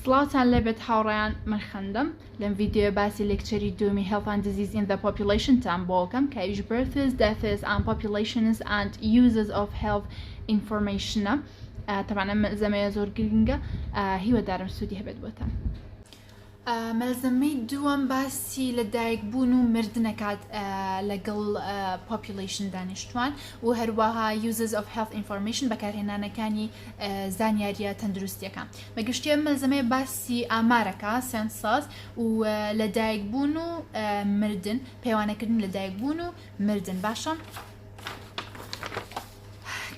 سڵاوتان لەبێت هاوڕێیان من خەندەم لەم ڤیدیۆ باسی لێکچەری دومی Health and Disease in the Population تان بۆکەم کە ئیش births, deaths and populations and uses of health information طبعا زەمەیە زۆر گرنگە هیوادارم سوودی هەبێت بۆتان. مەلزەمەی دووەم باسی لەدایکبوون و مردنەکات لەگەڵ population دانیشتوان و هەروەها uses of health information بەکارهێنانەکانی زانیاریە تەندروستیەکان. بەگشتیە مەلزەمەی باسی ئامارەکە سێنساس و لەدایکبوون و مردن پەیوانەکردن لەدایکبوون و مردن باشە.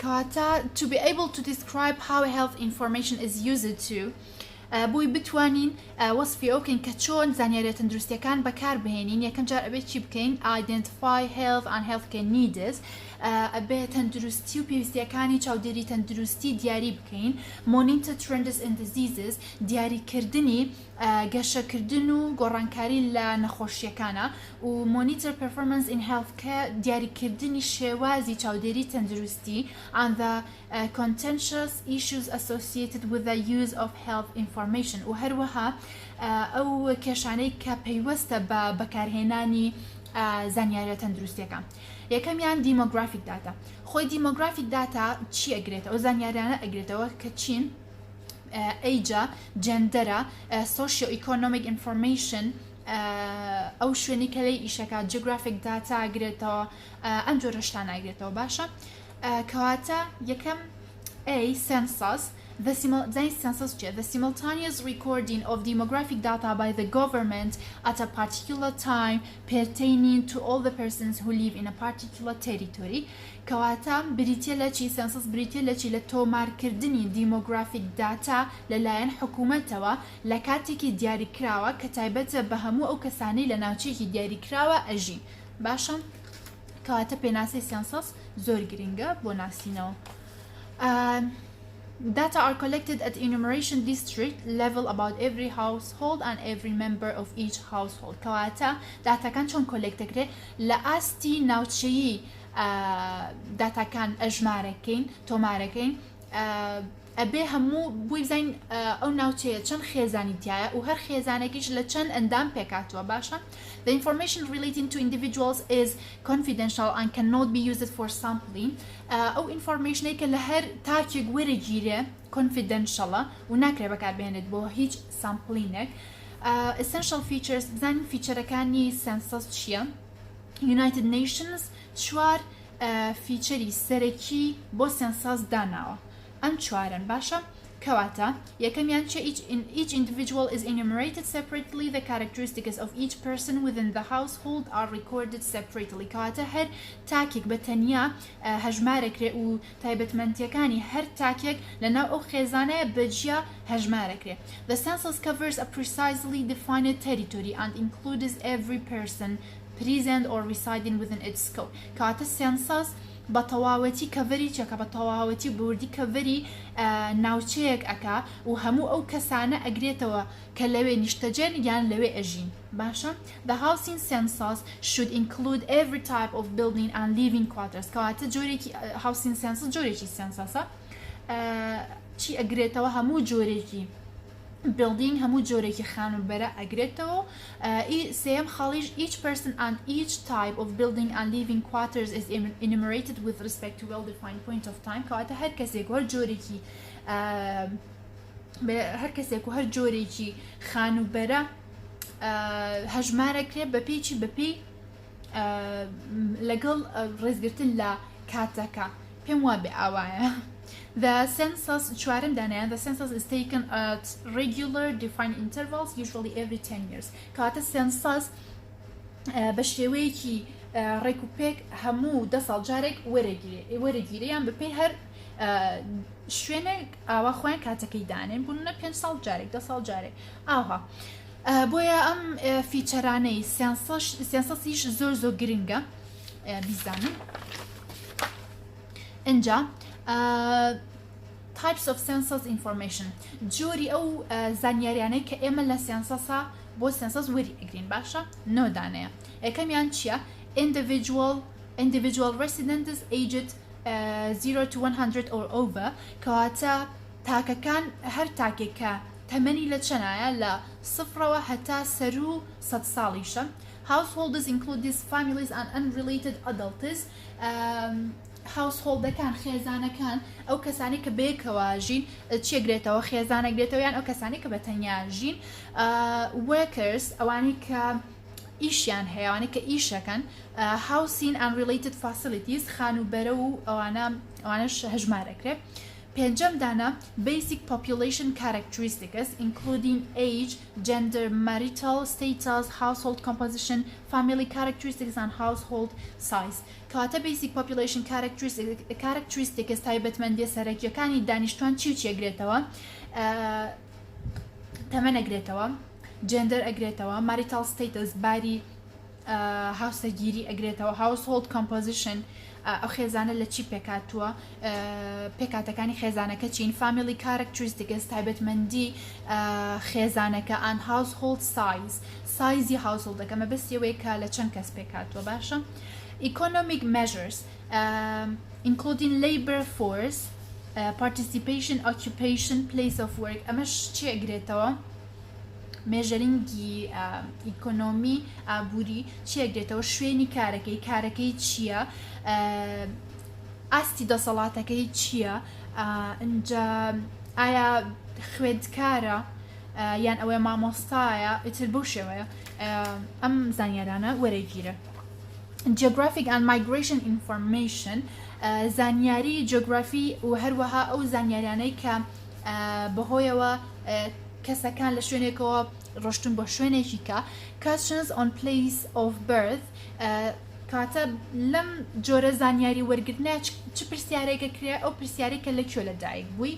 کەواتە to be able to describe how health information is used to بووی بتوانین وەسفی ئەو بکەین کە چۆن زانیاریە تەندروستیەکان بەکار بهێنین. یەکەم جار ئەبێت چی بکەین؟ identify health and healthcare needs ئەبێت تەندروستی و پێویستیەکانی چاودێری تەندروستی دیاری بکەین. monitor trends and diseases دیاریکردنی گەشەکردن و گۆڕانکاری لە نەخۆشیەکانە و monitor performance in healthcare دیاریکردنی شێوازی چاودێری تەندروستی and the contentious issues associated with the use of health information و هەروەها ئەو کێشانەی کە پەیوەستە بە بەکارهێنانی زانیاریە تەندروستیەکان. یەکەمیان demographic data. خۆی demographic data چی ئەگرێتەوە؟ ئەو زانیاریانە ئەگرێتەوە کە چین؟ ئەیجا، جەندەرە، socio-economic information ئەو شوێنی کە لەی ئیشەکە geographic data ئەگرێتەوە ئەم جۆرە شتانە ئەگرێتەوە باشە. کەواتە یەکەم A census. The simultaneous recording of demographic data by the government at a particular time pertaining to all the persons who live in a particular territory. کەواتە بریتە لە چی؟ سنسس بریتە لە چی؟ لە تۆمارکردنی demographic data لەلایەن حکوومەتەوە لە کاتێکی دیاریکراوە کە تایبەتە بە هەموو ئەو کەسانی لە ناوچەیەکی دیاریکراوە ئەژین. باشە؟ کەواتە پێناسەی سنسس زۆر گرنگە بۆ ناسینەوە. Data are collected at enumeration district level about every household and every member of each household. کەواتە داتاکان چۆن کۆلێکتەکرێت لە ئاستی ناوچەیی داتاکان ئەژمارەکەین تۆمارەکەین ئەبێ هەموو بووی بزین ئەو ناوچەیە چەند خێزانی تایە و هەر خێزانێکیش لە چەند ئەندام پێکاتوە باشە. The information relating to individuals is confidential and cannot be used for sampling. ئەو informationەی کە لە هەر تاکێک وەرەگیرێ confidentialە و ناکرێ بەکاربهێنێت بۆ هیچ سامپلینێک. Essential features بزانین فیچەرەکانی سنسس چییە؟ United Nations چوار فیچەری سەرەکی بۆ سنسس داناوە. ئەم چوارن باشە. کەواتە یەکەمیان چه each individual is enumerated separately. The characteristics of each person within the household are recorded separately. کەواتە هەر تاکێک بە تەنیا هەژمارەکرێ و تایبەتمەندیەکانی هەر تاکێک لەناو ئەو خێزانەیە بەجیا هەژمارەکرێ. The census covers a precisely defined territory and includes every person present or residing within its scope. کەواتە سنسس بە تەواوەتی کەڤەری چەکە بە تەواوەتی بوردی کەڤەری ناوچەیەک ئەکا و هەموو ئەو کەسانە ئەگرێتەوە کە لەوێ نیشتەجێن یان لەوێ ئەژین باشە. The housing census should include every type of building and living quarters. کەواتە جۆرێکی housing census جۆرێکی سنسەسە چی ئەگرێتەوە؟ هەموو جۆرێکی building هەموو جۆرێکی خانوبەرە ئەگرێتەوە. سێم خاڵیش each person and each type of building and living quarters is enumerated with respect to well-defined point of time. کەواتە هەر کەسێک و هەر جۆرێکی خانوبەرە هەژمارەکرێ بەپێکی بەپێی لەگەڵ ڕێزگرتن لە کاتەکە. پێم وا بێ ئاوایە. The census چوارم دانیان the census is taken at regular defined intervals usually every 10 years. کەواتە سنسس بە شێوەیەکی ڕێکوپێک هەموو 10 ساڵ جارێک وەرەگیرە یان بەپێی هەر شوێنێک ئاوا خۆیان کاتەکەی دانێن بوونە 5 ساڵ جارێک 10 ساڵ جارێک ئاها. بۆیە ئەم فیچەرانەی سنسسیش زۆر گرنگە بیزانن. اینجا types of census information جۆری ئەو زانیاریانەی کە ئێمە لە سنسسا بۆ سنسس وەری ئەگرین باشە. نۆدانەیە. یەکەمیان چییە؟ individual residents aged 0 to 100 or over. کەواتە تاکەکان هەر تاکێک کە تەمەنی لە چەنایە لە سفرەوە هەتا سەر و 100 ساڵیشە. Households include these families and unrelated adults. هاوسهۆڵدەکان خێزانەکان ئەو کەسانی کە بەیەکەوە ژین چێگرێتەوە خێزانەگرێتەوە یان ئەو کەسانی کە بە تەنیا ژین. workers ئەوانی کە ئیشیان هەیە ئەوانەی کە ئیشەکەن. housing and related facilities خانوبەرە و ئەوانەش هەژمارەکرێت. پێنجەم دانا basic population characteristics including age, gender, marital status, household composition, family characteristics and household size. کەواتە basic population characteristics تایبەتمەندیە سەرەکیەکانی دانیشتوان چی و چێگرێتەوە؟ تەمەن ئەگرێتەوە، gender ئەگرێتەوە، marital status باری هاوسەگیری ئەگرێتەوە، household composition ئەو خێزانە لە چی پێکاتووە، پێکاتەکانی خێزانەکە چین، family characteristics تایبەتمەندی خێزانەکە and household size سایزی هاوسهۆڵدەکە مەبەستیەوەی کە لە چەند کەس پێکاتووە. باشە. economic measures including labor force, participation, occupation, place of work ئەمەش چی ئەگرێتەوە؟ مێژەرینگی ئیکۆنۆمی ئابووری چێگرێتەوە، شوێنی کارەکەی چییە، ئاستی دەسەڵاتەکەی چییە، اینجا ئایا خوێندکارە یان ئەوەی مامۆستایە ئیتر بۆ شێوەیە ئەم زانیارانە وەرەگیرە. geographic and migration information زانیاری جیۆگرافی و هەروەها ئەو زانیاریانەی کە بەهۆیەوە کەسەکان لە شوێنێکەوە ڕۆشتون بۆ شوێنێکی کە. questions on place of birth کاتە لەم جۆرە زانیاری وەرگرتنە چ پرسیارێکە کرێ ئەو پرسیارێک کە لەکوێ لەدایک بووی،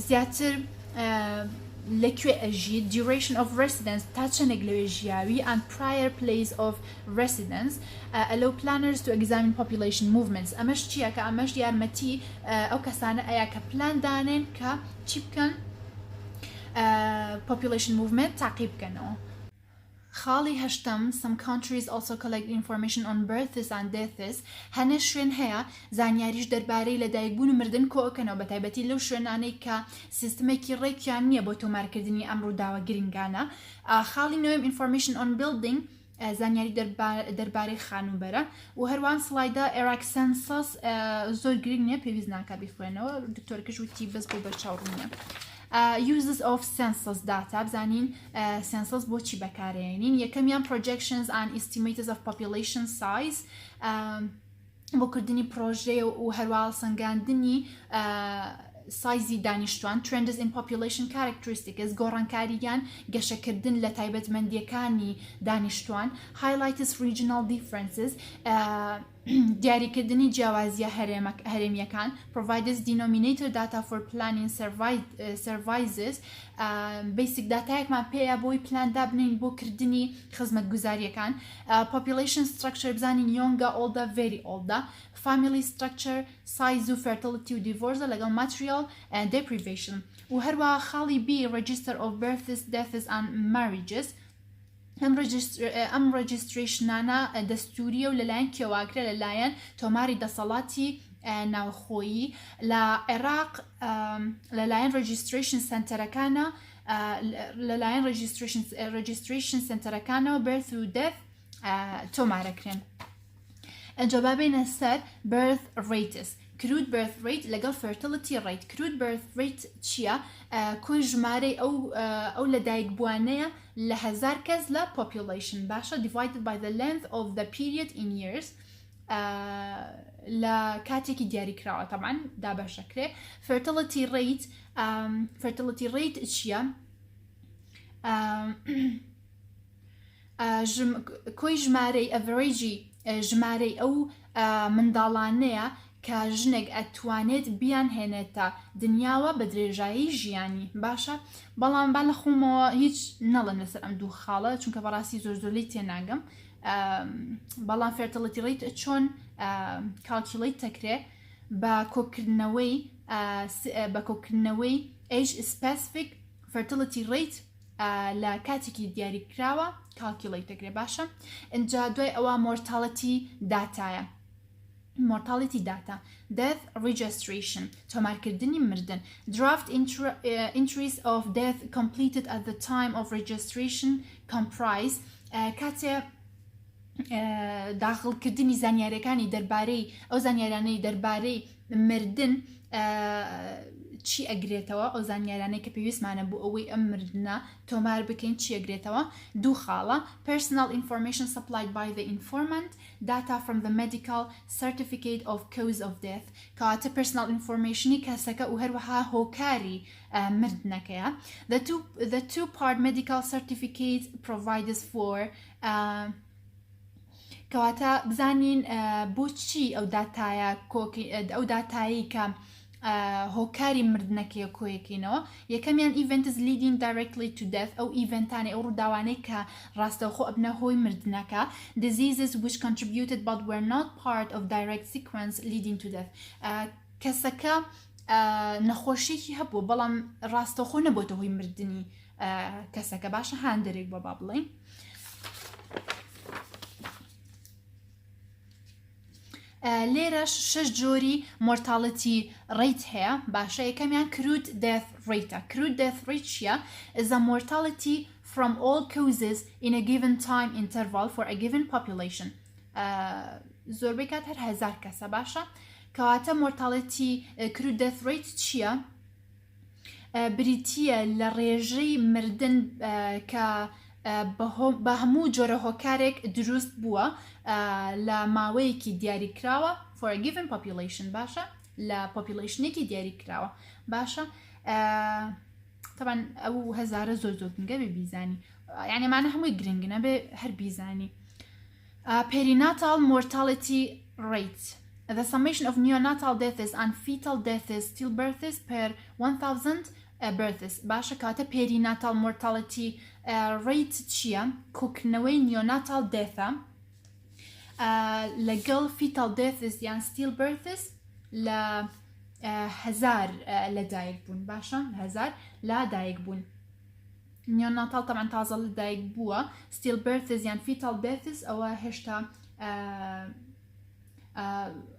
زیاتر لەکوێ ئەژی، duration of residence تا چەندێک لەوێ ژیاوی and prior place of residence allow planners to examine population movements. ئەمەش چییە کە ئەمەش یارمەتی ئەو کەسانە ئەیە کە پلان دانێن کە چی بکەن population movement تعقیب بکەنەوە. خاڵی هەشتم some countries also collect information on births and deaths. هەنێ شوێن هەیە زانیاریش دەربارەی لەدایکبوون و مردن کۆکەنەوە بە تایبەتی لەو شوێنانەی کە سیستمێکی ڕێکیان نییە بۆ تۆمارکردنی ئەم ڕووداوە گرنگانە. خاڵی نوێم information on building زانیاری دەربارەی خانوبەرە و هەروان سلایدا Iraq census زۆر گرنگ نییە پێویست ناکە بیخوێنەوە دکتۆرەکەش وتی بەس بۆ بەرچاوڕوونیە. uses of census data بزانین census بۆچی بەکارێنین. یەکەمیان projections and estimates of population size بۆ کردنی پرۆژێ و هەروە سەنگاندنی سایزی دانیشتوان. trends in population characteristics گۆڕانکاریان گەشەکردن لە تایبەتمەندیەکانی دانیشتوان. highlights regional differences دیاریکردنی جیاوازیە هەرێمیەکان. provides denominator data for planning services basic داتایەکمان پێیە بۆی پلاندا بنین بۆ کردنی خزمەتگوزاریەکان. population structure بزانین young, older, very older. family structure size و fertility و divorce لەگەڵ material deprivation و هەروە خاڵی B register of births, deaths and marriages. ئەم ڕەجیستریشنانە دەستوریە و لەلایەن کێواگرە لەلایەن تۆماری دەسەڵاتی ناوخۆیی. لە عێراق لەلایەن ڕەجیستریشن سنتەرەکانە لەلایەن ڕەجیستریشن سنتەرەکانەوە birth و death تۆمارەکرێن. ئەنجا بابێنە سەر birth rates. crude birth rate لەگەڵ fertility rate. crude birth rate چییە؟ کۆی ژمارەی ئەو لەدایکبووانەیە لە 1000 کەس لە population. باشە divided by the length of the period in years لە کاتێکی دیاریکراوە طبعا دابەشەکرێ. fertility rate چییە؟ کۆی ژمارەی ئەڤرێجی ژمارەی ئەو منداڵانەیە کە ژنێک ئەتوانێت بیان هێنێتە دنیاوە بە درێژایی ژیانی. باشە بەڵام با لە خۆمەوە هیچ نەڵێن لەسەر ئەم دوو خاڵە چونکە بەڕاستی زۆرلی تێناگەم. بەڵام fertility rate چۆن calculate دەکرێ بە کۆکردنەوەی age specific fertility rate لە کاتێکی دیاریکراوە calculate دەکرێ. باشە اینجا دوای ئەوە mortality داتایە. mortality data, death registration, تۆمارکردنی مردن, draft entries of death completed at the time of registration comprise کاتێ داخڵکردنی زانیاریەکانی دەربارەی ئەو زانیارانەی دەربارەی مردن چی ئەگرێتەوە, ئەو زانیارانەی کە پێویستمانە بۆ ئەوەی ئەم مردنە تۆمار بکەین چی ئەگرێتەوە. دوو خاڵە, personal information supplied by the informant, data from the medical certificate of cause of death, کەواتە personal informationی کەسەکە و هەروەها هۆکاری مردنەکەیە. The two-part medical certificate provides for کەواتە بزانین بۆچی ئەو داتایی کە هۆکاری مردنەکەی کۆیەکەینەوە. یەکەمیان events leading directly to death, ئەو ئیڤنتانێ ئەو ڕووداوانەی کە ڕاستەوخۆ ئەبنە هۆی مردنەکە. diseases which contributed but were not part of direct sequence leading to death, کەسەکە نەخۆشیێکی هەبوو بەڵام ڕاستەوخۆ نەبووتە هۆی مردنی کەسەکە. باشە هاندێک بۆ با بڵێین. لێرەش 6 جۆری mortality rate هەیە. باشە یەکەمیان crude death rate. crude death rate چییە؟ is a mortality from all causes in a given time interval for a given population. زۆربەی کات هەر 1000 کەسە. باشە کەواتە mortality crude death rate چییە؟ بریتیە لە ڕێژەی مردن کە بە هەموو جۆرە هۆکارێک دروست بووە لە ماوەیەکی دیاری کراوە for a given population. باشە لە populationێکی دیاری کراوە. باشە طبعا ئەو هەزارە زۆر گرنگە بێ بیزانی, یعنی مانە هەمووی گرنگە بێ هەر بیزانی. perinatal mortality rate, the summation of neonatal deaths and fetal deaths stillbirths per 1000 births. باشە کاتە perinatal mortality rate چییە؟ کۆکردنەوەی neonatal death لەگەڵ fetal deaths یان stillbirths لە 1000 لەدایک بوون. باشە 1000 لەدایک بوون. neonatal طبعا تازە لەدایک بووە. stillbirths یان fetal deaths ئەوە هێشتا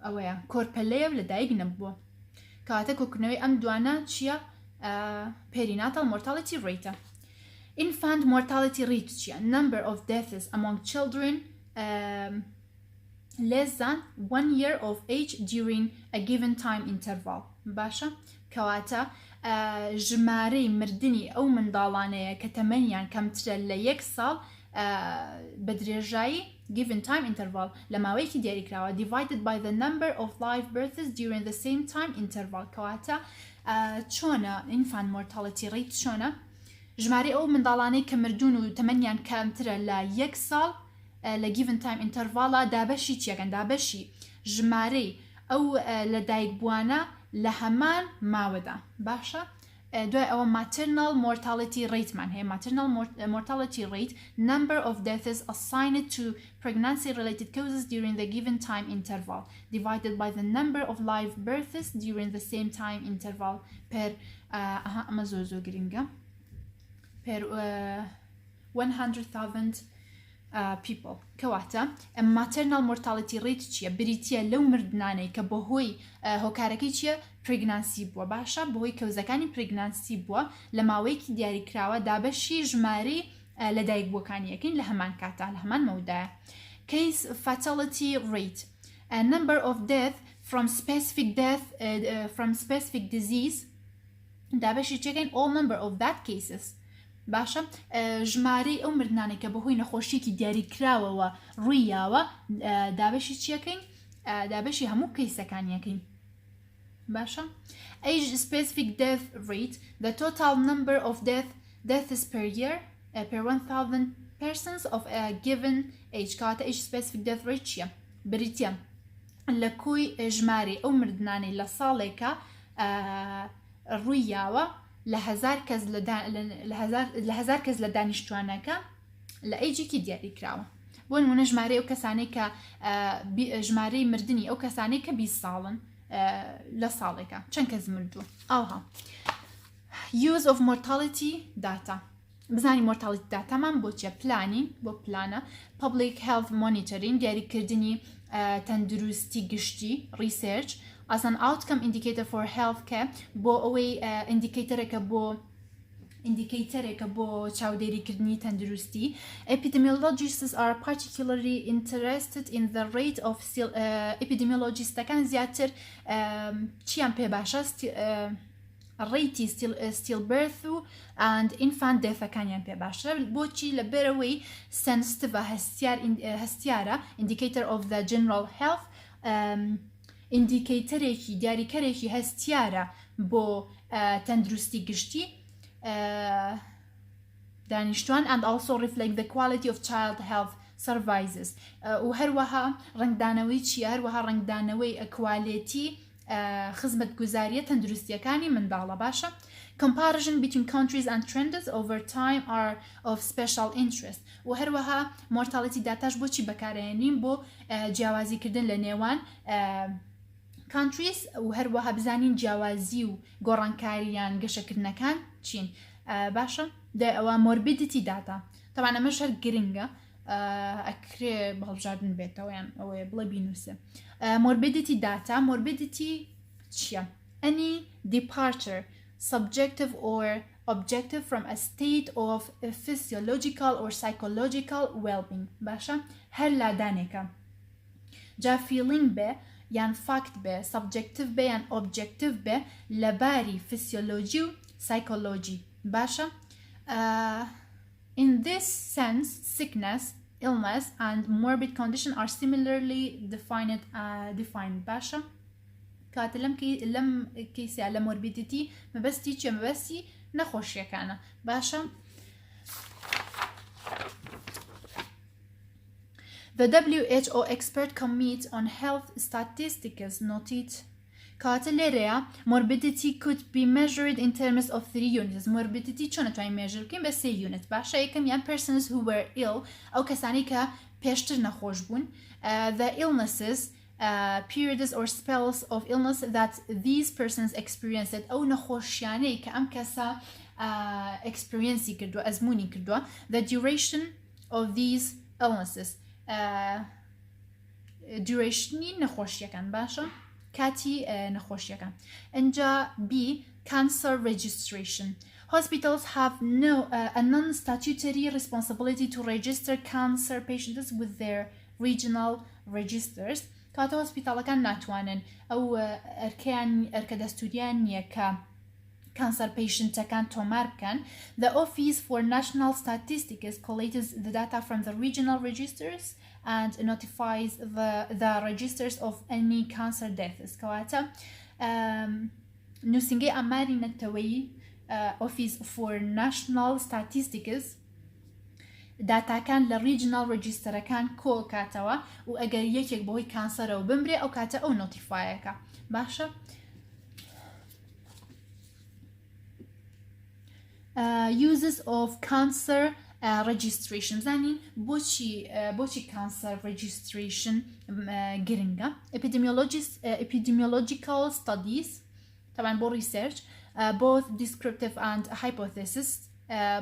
ئەوەیە کۆرپەلەیە لەدایک نەبووە. کاتە کۆکردنەوەی ئەم دوانە چییە؟ perinatal mortality rate. infant mortality rate چییە؟ number of deaths among children less than 1 year of age during a given time interval. باشە کەواتە ژمارەی مردنی ئەو منداڵانەیە کە تەمەنیان کەمترە لە 1 ساڵ بە درێژایی given time interval لە ماوەیەکی دیاریکراوە divided by the number of live births during the same time interval. کەواتە چۆنە infant mortality rate چۆنە؟ ژمارەی ئەو منداڵانەی کە مردون و تەمەنیان کەمترە لە 1 ساڵ لە given time intervalە دابەشی چیەکەن؟ دابەشی ژمارەی ئەو لەدایک بووانە لە هەمان ماوەدا. باشە دوای ئەوە maternal mortality rate مان هەیە. maternal mortality rate, number of deaths assigned to pregnancy related causes during the given time interval divided by the number of live births during the same time interval per ئەمە زۆر گرنگە per 100,000 people. کەواتە maternal mortality rate چییە؟ بریتیە لەو مردنانەی کە بەهۆی هۆکارەکەی چییە؟ pregnancy بووە. باشە بەهۆی کەوزەکانی pregnancy بووە لە ماوەیەکی دیاریکراوە دابەشی ژمارەی لەدایک بووەکانیەکەین لە هەمان کاتا لە هەمان مەودایە. case fatality rate, a number of death from specific disease دابەشی چەکەین all number of that cases. باشە ژمارەی ئەو مردنانێک کە بەهۆی نەخۆشیێکی دیاریکراوەوە ڕوویاوە دابەشی چیەکەین؟ دابەشی هەموو کەیسەکانیەکەین. باشە age specific death rate, the total number of deaths per year per 1000 persons of a given age. کاتە age specific death rate چییە؟ بریتە لە کۆی ژمارەی ئەو مردنانەی لە ساڵێکە ڕوویاوە لە 1000 کەس لە دانیشتوانەکە لە ئەیجێکی دیاری کراوە. بۆ نمونە ژمارەی ئەو کەسانەی کە ژمارەی مردنی ئەو کەسانەی کە 20 ساڵن لە ساڵێکە چەند کەس مردووە. ئەوها use of mortality data. بزانی مۆرتاڵیتی داتامان بۆ چیە پلانین بۆ پلانە public health monitoring دیاریکردنی تەندروستی گشتی research as an outcome indicator for health care بۆ ئەوەی ئیندیکیتەرێکە بۆ چاودێریکردنی تەندروستی epidemiologists are particularly interested in the rate of epidemiologistەکان زیاتر چیان پێ باشە ڕێیتی stillbirth and infant deathەکانیان پێ باشە بۆچی لەبەرەوەی sensitive هەستیارە indicator of the general health ئیندیکیتەرێکی دیاریکەرێکی هەستیارە بۆ تەندروستی گشتی دانیشتوان and also reflect the quality of child health services و هەروەها ڕنگدانەوەی چیە هەروەها ڕنگدانەوەی quality خزمەت گوزاریە تەندروستیەکانی منداڵە باشە comparison between countries and trends over time are of special interest و هەروەها mortality داتاش بۆچی بەکارێنین بۆ جیاوازیکردن لە نێوان countries و هەروەها بزانین جیاوازی و گۆڕانکاریان گەشەکردنەکان چین باشە ئەوە morbidity data طبعا ئەمەش هەر گرنگە ئەکرێ بەڵبژاردن بێتەوە یان ئەوەیە بڵێ بینوسێ morbidity data morbidity چیە any departure subjective or objective from a state of physiological or psychological well-being باشە هەر لادانێکە جا feeling بێ یان fact بێ subjective بێ یان objective بێ لەباری physiology و psychology باشە in this sense sickness illness and morbid condition are similarly defined باشا كات لم كيسي على morbidity مبستي چه مبستي نخوشي كان باشا The WHO expert committee on health statistics noted كاتليريا morbidity could be measured in terms of 3 units morbidity چۆن توانین measure بکەین بە 3 unit باشە یەکەم یان persons who were ill ئەو کەسانی کە پێشتر نەخۆش بوون the illnesses periods or spells of illness that these persons experienced ئەو نەخۆشیانەی کە ئەم کەسە experience کردووە ئەزموونی کردووە the duration of these illnesses durationi نەخۆشیەکان باشە کاتی نەخۆشیەکان اینجا B cancer registration hospitals have a non-statutory responsibility to register cancer patients with their regional registers کاتە هۆسپیتاڵەکان ناتوانن ئەو ئەرکە دەستوریان نییە کە cancer patientەکان تۆمار بکەن the office for national statistics collects the data from the regional registers and notifies the registers of any cancer deaths کەواتە نووسنگەی ئاماری نەتەوەیی office for national statistics داتاکان لە regional registerەکان کۆ کاتەوە و ئەگەر یەکێک بەهۆی کانسەرەوە بمرێ ئەو کاتە ئەو نۆتیفایەکە باشە uses of cancer registration زانین بۆچی cancer registration گرنگە epidemiological studies طبعا بۆ research both descriptive and hypothesis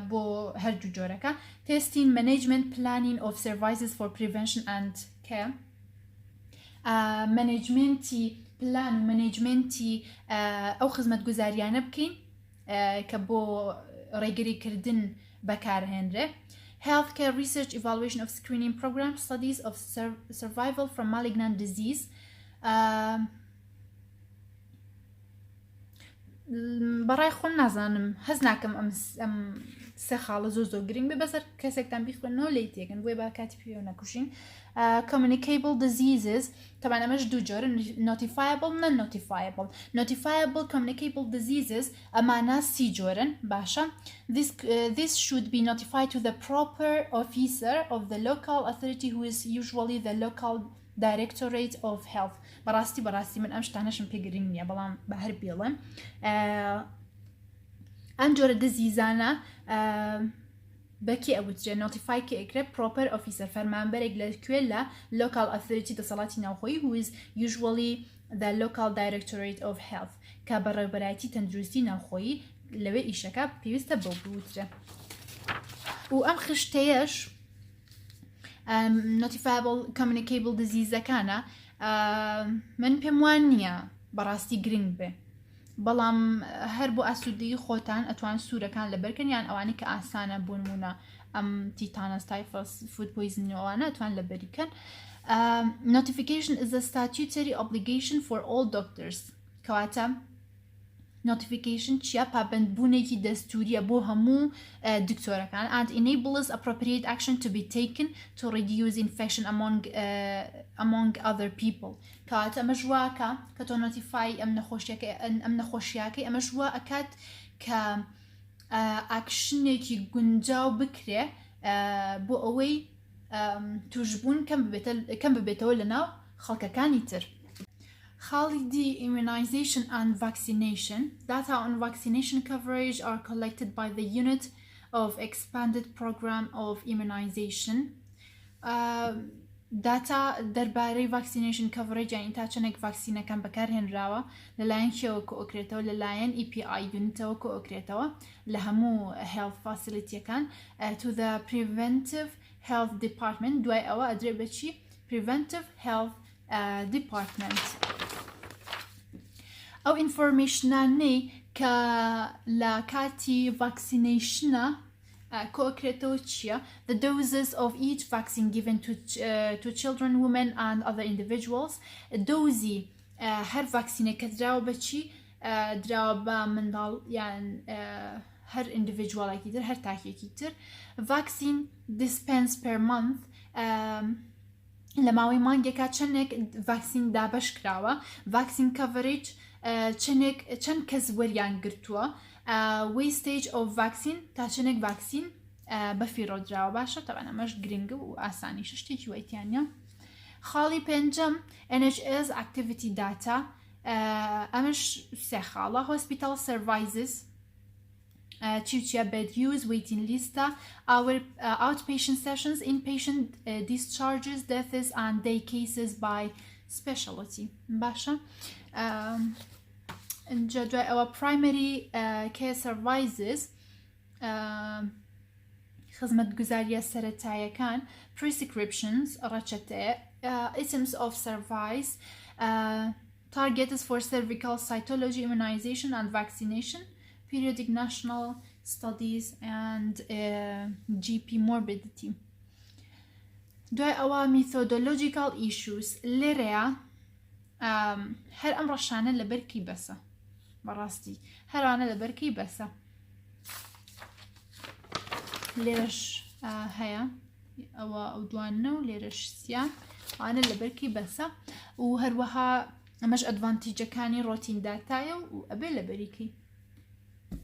بۆ هەردوو جۆرەکە testing management planning of services for prevention and care managemenتی plan و managemenتی ئەو خزمەت گوزاریانە بکەین کە بۆ ڕێگریکردن بەکارهێنرێ healthcare research evaluation of screening program studies of survival from malignant disease بەڕای خۆم نازانم هەز ناکەم ئەم سێ خاڵە زۆر گرنگ بێ بەسەر کەسێکتان بیخوێنەوە لێی تێگەن بۆی با کاتی پێوە نەکوشین communicable diseases طبعا ئەمەش دوو جۆرە notifiable non-notifiable notifiable communicable diseases ئەمانە سی جۆرن باشە this should be notified to the proper officer of the local authority who is usually the local directorate of health بەڕاستی من ئەم شتانەشم پێ گرنگ نییە بەڵام بە هەر بێڵم ئەم جۆرە دزیزانە بەکی ئەوترێ نۆتیفای کە ئەکرێ پرۆپەر ئۆفیسەر فەرمانبەرێک لەکوێ لە local authority دەسەڵاتی ناوخۆیی who is usually the local directorate of health کە بەڕێوەبەرایەتی تەندروستی ناوخۆیی لەوێ ئیشەکە پێویستە بەو بوترێ و ئەم خشتەیەش notifiable communicable disease كان من پێم وان نییە بەڕاستی گرنگ بێ بەڵام هەر بۆ ئاسوودەیی خۆتان ئەتوان سوورەکان لەبەرکەن یان ئەوانەی کە ئاسانە بۆ نمونە ئەم تیتانەس تایفۆس فود پۆیزنەوەوانە ئەتوان لەبەریکەن. Notification is a statutory obligation for all doctors. کەواتە notification چیە پابندبوونێکی دەستوریە بۆ هەموو دکتۆرەکان and enables appropriate action to be taken to reduce infection among other people. کەواتە ئەمە ژواکە کە تۆ نۆتیفای ئەم نەخۆشیەکەی ئەمە ژوا ئەکات کە ئاکشنێکی گونجاو بکرێ بۆ ئەوەی توشبوون کەم ببێتەوە لەناو خەڵکەکانی تر. خاڵی دی immunization and vaccination. Data on vaccination coverage are collected by the unit of expanded program of immunization. Data دەربارەی vaccination coverage یعنی تا چەندێک ڤاکسینەکان بەکارهێنراوە لەلایەن کێوە کۆکرێتەوە لەلایەن EPI unitەوە کۆکرێتەوە لە هەموو health facilityەکان to the preventive health department. دوای ئەوە ئەدرێ بەچی preventive health department. ئەو ئینفۆرمێشنانەی کە لە کاتی ڤاکسینەیشنە کۆکرێتەوە چییە؟ The doses of each vaccine given to children, women and other individuals. دۆزی هەر ڤاکسینێک کە دراوە بەچی دراوە بە منداڵ یان هەر ئیندیڤیدوالێکی تر هەر تاکێکی تر. Vaccine dispense per month. لە ماوەی مانگێکا چەندێک ڤاکسین دابەش کراوە. Vaccine coverage چەند کەس وەریان گرتووە. Wastage of vaccine تا چەندێک ڤاکسین بەفیڕۆدراوە باشە تەوانە ئەمەش گرنگە و ئاسانیشە شتێکی وایتیانە. خاڵی پێنجەم NHS activity data. ئەمەش سێ خاڵە. Hospital services چیە bed use, waiting list, outpatient sessions, inpatient discharges, deaths and day cases by specialty. باشە اینجا دوای ئەوە primary care services خزمەتگوزاریە سەرەتاییەکان prescriptions ڕەچەتەیە items of service targets for cervical cytology, immunization and vaccination, periodic national studies and GP morbidity. دوای ئەوە methodological issues لێرەیە هەر ئەم ڕەشانە لەبەرکی بەسە بەڕاستی هەرانە لەبەرکی بەسە لێرەش هەیە ئەوە ئەو دوانە و لێرەش سیان ئەوانە لەبەرکی بەسە و هەروەها ئەمەش ئەدڤانتیجەکانی ڕۆتین داتایە و ئەبێ لەبەریکەی